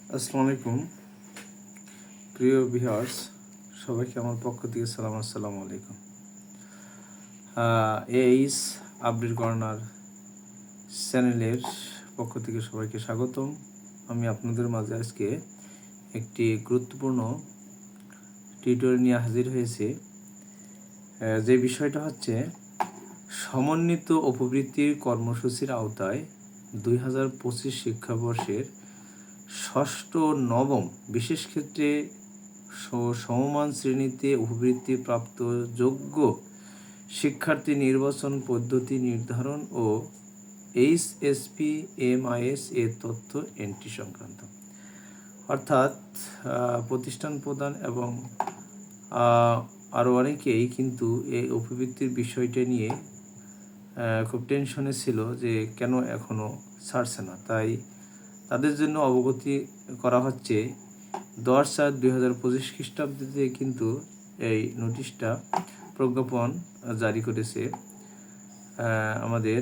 আসসালামু আলাইকুম প্রিয় ভিউয়ার্স, সবাইকে আমার পক্ষ থেকে আসসালামু আলাইকুম। এইস আপডেট কর্নার চ্যানেলের পক্ষ থেকে সবাইকে স্বাগতম। আমি আপনাদের মাঝে আজকে একটি গুরুত্বপূর্ণ টিউটোরিয়াল নিয়ে হাজির হয়েছি। যে বিষয়টা হচ্ছে সমন্বিত উপবৃত্তির কর্মসূচির আওতায় 2025 শিক্ষাবর্ষের ষষ্ঠ ও নবম বিশেষ ক্ষেত্রে সমমান শ্রেণীতে উপবৃত্তি প্রাপ্ত যোগ্য শিক্ষার্থী নির্বাচন পদ্ধতি নির্ধারণ ও HSP-MIS এর তথ্য এন্ট্রি সংক্রান্ত, অর্থাৎ প্রতিষ্ঠান প্রদান এবং আরও অনেকেই কিন্তু এই উপবৃত্তির বিষয়টা নিয়ে খুব টেনশনে ছিল যে কেন এখনও ছাড়ছে না। তাই তাদের জন্য অবগতি করা হচ্ছে 10/4/2025 খ্রিস্টাব্দে কিন্তু এই নোটিশটা প্রজ্ঞাপন জারি করেছে আমাদের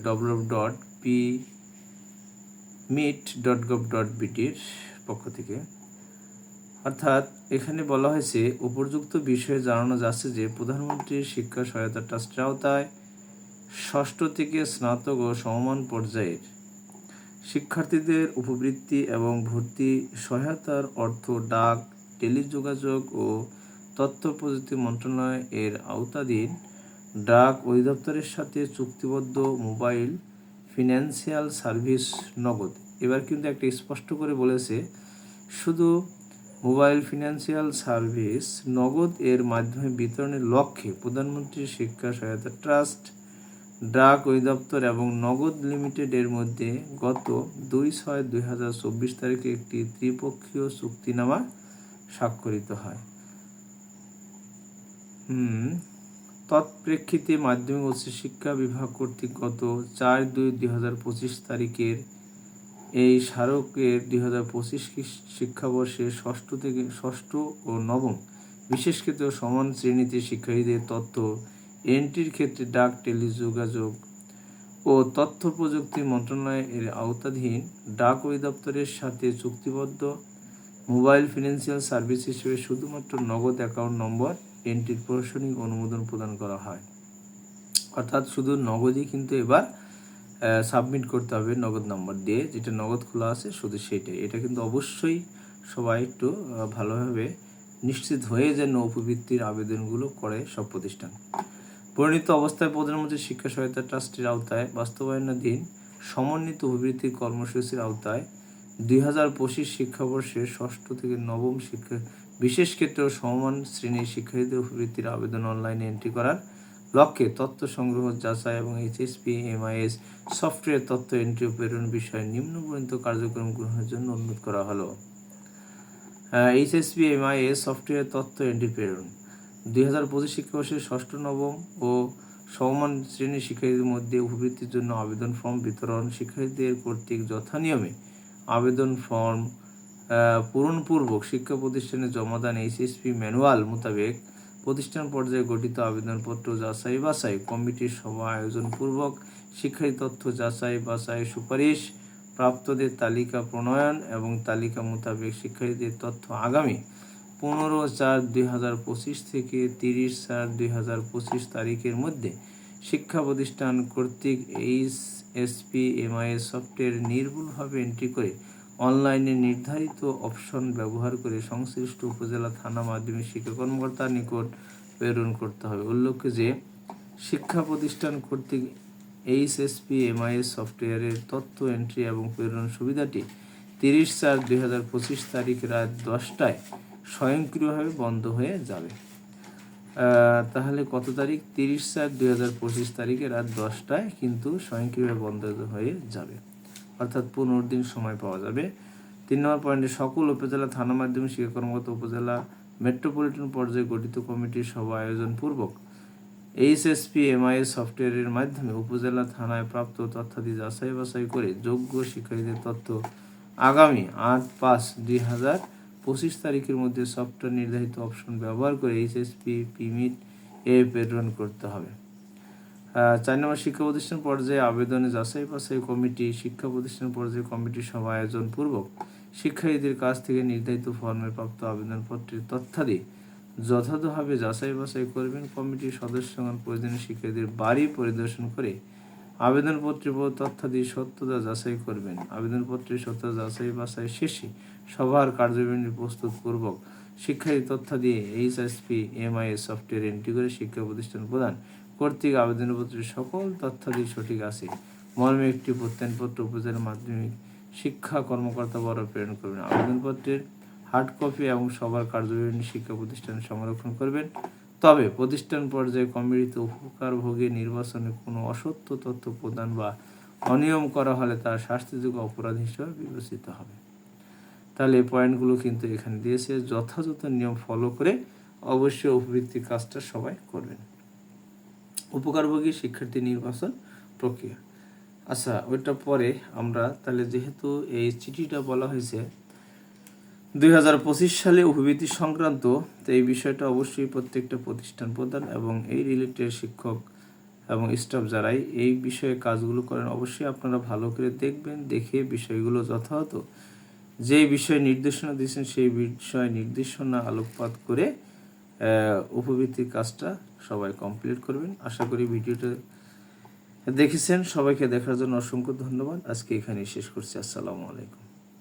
www.pmit.gov.bt-র পক্ষ থেকে। অর্থাৎ এখানে বলা হয়েছে উপযুক্ত বিষয়ে জানানো যাচ্ছে যে প্রধানমন্ত্রীর শিক্ষা সহায়তা ট্রাস্টের আওতায় ষষ্ঠ থেকে স্নাতক ও সমমান পর্যায়ের শিক্ষার্থীদের উপবৃত্তি এবং ভর্তি সহায়তার অর্থ ডাক, টেলিযোগাযোগ ও তথ্য প্রযুক্তি মন্ত্রণালয় এর আওতাধীন ডাক অধিদপ্তরের সাথে চুক্তিবদ্ধ মোবাইল ফিনান্সিয়াল সার্ভিস নগদ। এবার কিন্তু একটা স্পষ্ট করে বলেছে শুধু মোবাইল ফিনান্সিয়াল সার্ভিস নগদ এর মাধ্যমে বিতরণের লক্ষ্যে প্রধানমন্ত্রী শিক্ষা সহায়তা ট্রাস্ট, ডাক অধিদপ্তর এবং নগদ লিমিটেডের মধ্যে গত 2/6/2024 তারিখে একটি ত্রিপক্ষীয় চুক্তিনামা স্বাক্ষরিত হয়। তৎপ্রেক্ষিতে মাধ্যমিক উচ্চশিক্ষা বিভাগ কর্তৃক গত 4/2/2025 তারিখের এই স্মারকের 2025 শিক্ষাবর্ষে ষষ্ঠ ও নবম বিশেষ ক্ষেত্রে সমান শ্রেণীতে শিক্ষার্থীদের তথ্য এন্ট্রির ক্ষেত্রে ডাক, টেলিযোগাযোগ ও তথ্য প্রযুক্তি মন্ত্রণালয় এর আওতাধীন ডাক অধিদপ্তরের সাথে চুক্তিবদ্ধ মোবাইল ফিনান্সিয়াল সার্ভিস হিসেবে শুধুমাত্র নগদ অ্যাকাউন্ট নম্বর এন্ট্রির প্রশাসনিক অনুমোদন প্রদান করা হয়। অর্থাৎ শুধু নগদই কিন্তু এবার সাবমিট করতে হবে নগদ নাম্বার দিয়ে, যেটা নগদ খোলা আছে শুধু সেটাই। এটা কিন্তু অবশ্যই সবাই একটু ভালোভাবে নিশ্চিত হয়ে যেন উপবৃত্তির আবেদনগুলো করে সব প্রতিষ্ঠান। পরিণত অবস্থায় প্রধানমন্ত্রী শিক্ষা সহায়তা ট্রাস্টের আওতায় বাস্তবায়নাধীন সমন্বিত উপবৃত্তির কর্মসূচির আওতায় 2025 শিক্ষাবর্ষের ষষ্ঠ থেকে নবম শিক্ষা বিশেষ ক্ষেত্রে সমমান শ্রেণীর শিক্ষার্থীদের উপবৃত্তির আবেদন অনলাইনে এন্ট্রি করার লক্ষ্যে তথ্য সংগ্রহ, যাচাই এবং HSP-MIS সফটওয়্যার তথ্য এন্ট্রি ও প্রেরণ বিষয়ে নিম্নবর্ণিত কার্যক্রম গ্রহণের জন্য অনুরোধ করা হলো। HSP-MIS সফটওয়্যার তথ্য এন্ট্রি প্রেরণ 2025 শিক্ষাবর্ষের ষষ্ঠ, নবম ও সমমান শ্রেণীর শিক্ষার্থীদের মধ্যে উপবৃত্তির জন্য আবেদন ফর্ম বিতরণ, শিক্ষার্থীদের কর্তৃক যথানিয়মে আবেদন ফর্ম পূরণপূর্বক শিক্ষা প্রতিষ্ঠানে জমাদান, HSP ম্যানুয়াল মোতাবেক প্রতিষ্ঠান পর্যায়ে গঠিত আবেদনপত্র যাচাই বাছাই, কমিটির সভা আয়োজনপূর্বক শিক্ষার্থী তথ্য যাচাই বাছাই, সুপারিশ প্রাপ্তদের তালিকা প্রণয়ন এবং তালিকা মোতাবেক শিক্ষার্থীদের তথ্য আগামী 15/4/2025 থেকে 30/4/2025 তারিখের মধ্যে শিক্ষা প্রতিষ্ঠান কর্তৃক HSP-MIS সফটওয়্যার নির্ভুলভাবে এন্ট্রি করে অনলাইনে নির্ধারিত অপশন ব্যবহার করে সংশ্লিষ্ট উপজেলা, থানা, মাধ্যমিক শিক্ষা কর্মকর্তার নিকট প্রেরণ করতে হবে। উল্লেখ্য যে শিক্ষা প্রতিষ্ঠান কর্তৃক HSP-MIS সফটওয়্যারের তথ্য এন্ট্রি এবং প্রেরণ সুবিধাটি 30/4/2025 তারিখ রাত 10টায় স্বয়ংক্রিয়ভাবে বন্ধ হয়ে যাবে। তাহলে কত তারিখ? 30/4/2025 তারিখে রাত 10টায় কিন্তু স্বয়ংক্রিয়ভাবে বন্ধ হয়ে যাবে, অর্থাৎ 15 দিন সময় পাওয়া যাবে। 3 নম্বর পয়েন্টে সকল উপজেলা, থানা, মাধ্যমিক শিক্ষা কর্মকর্তা, উপজেলা মেট্রোপলিটন পর্যায়ে গঠিত কমিটির সভা আয়োজন পূর্বক HSP-MIS সফটওয়্যারের মাধ্যমে উপজেলা, থানায় প্রাপ্ত তথ্যাদি যাচাই বাছাই করে যোগ্য শিক্ষার্থীদের তথ্য আগামী 8/5/2025 তারিখের মধ্যে সফটওয়্যার নির্ধারিত অপশন ব্যবহার করে HSP-PMIT এ প্রেরণ করতে হবে। 4 নম্বর শিক্ষা প্রতিষ্ঠান পর্যায়ে আবেদনে যাচাই বাছাই কমিটি, শিক্ষা প্রতিষ্ঠান পর্যায়ে কমিটির সভা আয়োজন পূর্বক শিক্ষার্থীদের কাছ থেকে নির্ধারিত ফর্মে প্রাপ্ত আবেদনপত্রের তথ্যাদি যথাযথভাবে যাচাই বাছাই করবেন। কমিটির সদস্যগণ প্রয়োজনীয় শিক্ষার্থীদের বাড়ি পরিদর্শন করে আবেদনপত্রের তথ্যাদি সত্যতা যাচাই করবেন। আবেদনপত্রের সত্যতা যাচাই বাছাই শেষে সবার কার্যবিবরণী প্রস্তুতপূর্বক শিক্ষার্থী তথ্যাদি HSP/MIS সফটওয়্যারে এন্ট্রি করে শিক্ষা প্রতিষ্ঠান প্রদান কর্তৃক আবেদনপত্রের সকল তথ্যাদি সঠিক আছে মর্মে একটি প্রত্যয়নপত্র উপজেলা মাধ্যমিক শিক্ষা কর্মকর্তা বরাবর প্রেরণ করবেন। আবেদনপত্রের হার্ড কপি এবং সবার কার্যবিবরণী শিক্ষা প্রতিষ্ঠানে সংরক্ষণ করবেন। তবে প্রতিষ্ঠান পর্যায়ে কমিটিতে উপকারভোগী নির্বাচনে কোনো অসত্য তথ্য প্রদান বা অনিয়ম করা হলে তা শাস্তিযোগ্য অপরাধ হিসেবে বিবেচিত হবে। তাহলে এই পয়েন্টগুলো কিন্তু এখানে দিয়েছে, যথাযথ নিয়ম ফলো করে অবশ্যই উপবৃত্তির কাজটা সবাই করবেন। উপকারভোগী শিক্ষার্থী নির্বাচন প্রক্রিয়া, আচ্ছা ওইটা পরে আমরা তাহলে যেহেতু এই চিঠিটা বলা হয়েছে 2025 সালে উপবৃত্তি সংক্রান্ত, তো এই বিষয়টা অবশ্যই প্রত্যেকটা প্রতিষ্ঠান প্রদান এবং এই রিলেটেড শিক্ষক এবং স্টাফ যারাই এই বিষয়ে কাজগুলো করেন অবশ্যই আপনারা ভালো করে দেখবেন, দেখে বিষয়গুলো যথাযথ যে বিষয়ে নির্দেশনা দিয়েছেন সেই বিষয়ে নির্দেশনা আলোকপাত করে উপবৃত্তির কাজটা সবাই কমপ্লিট করবেন। আশা করি ভিডিওটা দেখেছেন। সবাইকে দেখার জন্য অসংখ্য ধন্যবাদ। আজকে এখানেই শেষ করছি। আসসালামু আলাইকুম।